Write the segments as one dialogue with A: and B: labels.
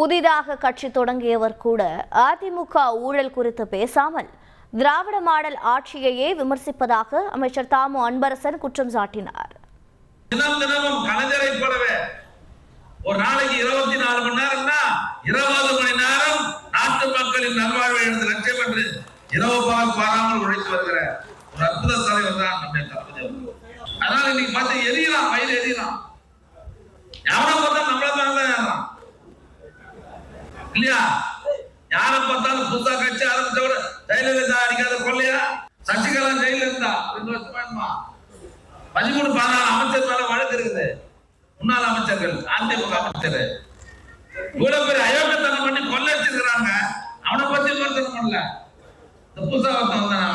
A: புதிதாக கட்சி தொடங்கியவர் கூட அதிமுக ஊழல் குறித்து பேசாமல் திராவிட மாடல் ஆட்சியையே விமர்சிப்பதாக அமைச்சர் தாமு அன்பரசன் குற்றம் சாட்டினார்.
B: தினமும் கலைஞரை போலவே ஒரு நாளைக்கு 24 மணி நேரம்னா 20 மணி நேரம் நாட்டு மக்களின் நல்வாழ்வை எழுந்து லட்சியம் என்று இரவு பகல் பாராமல் உழைத்து வருகிற ஒரு அற்புத தலைவர் தான் நம்முடைய தளபதி. அதனால இன்னைக்கு பார்த்து எரியலாம், வயது எரியலாம். யாரை பார்த்தா நம்மள தான் இல்லையா? யாரை பார்த்தாலும் புதுசா கட்சி ஆரம்பிச்சவர ஜெயலலிதா அடிக்காத கொள்ளையா, சசிகலா ஜெயில இருந்தா 2 வருஷம் வேணுமா, 13-14 அமைச்சர் மேல வழக்கு இருக்குது. முன்னாள் அமைச்சர்கள், அதிமுக அமைச்சர் இவ்வளவு பேர் அயோக்கியத்தனம் பண்ணி கொள்ளை வச்சிருக்கிறாங்க. அவனை பத்தி விமர்சனம் பண்ணல. புதுசா வந்தான்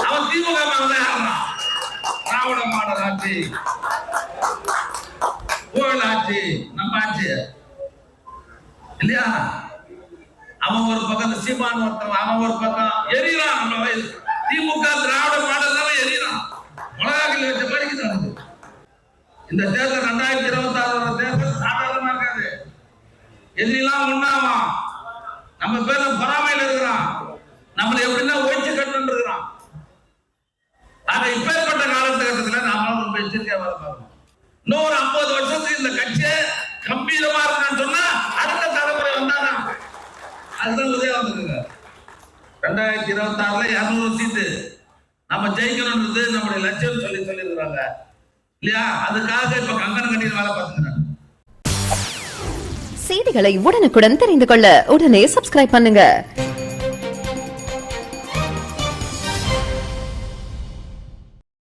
B: அவன் திமுக ஆடுறான். திராவிட மாடல் ஆட்சி, ஊழல் ஆட்சி, நம்ம ஆட்சி இல்லையா? அவன் ஒரு பக்கம் சீமான் ஒருத்தன், அவன் ஒரு பக்கம் எரியறான். நம்ம திமுக திராவிட மாடல் தான் எரியறான். உலகாக்கில் வச்ச படிக்கு நடக்குது. இந்த தேர்தல் 2026 தேர்தல் சாதாரணமா இருக்காது. எதிரிலாம் ஒண்ணாமா நம்ம பேர்ல பொறாமையில இருக்கிறான். நம்மளை எப்படின்னா ஒழிச்சு கட்டணும் இருக்கிறான். ஆனா இப்பேற்பட்ட காலகட்டத்துல நாம ரொம்ப எச்சரிக்கையா வர பார்க்கணும். இன்னொரு 50 வருஷத்துக்கு இந்த கட்சியை கம்பீரமா இருக்கான்னு சொன்னா அடுத்த தலைமுறை வந்தானா அதுதான் உதயம் வந்துருங்க. 2026 200 சீட்டு நம்ம ஜெயிக்கணும்ன்றது நம்முடைய லட்சியம் சொல்லி இருக்கிறாங்க இல்லையா? அதுக்காக இப்ப கங்கணம் கட்டி வேலை பார்த்துக்கிறாங்க.
C: செய்திகளை உடனுக்குடன் தெரிந்து கொள்ள உடனே சப்ஸ்கிரைப் பண்ணுங்க.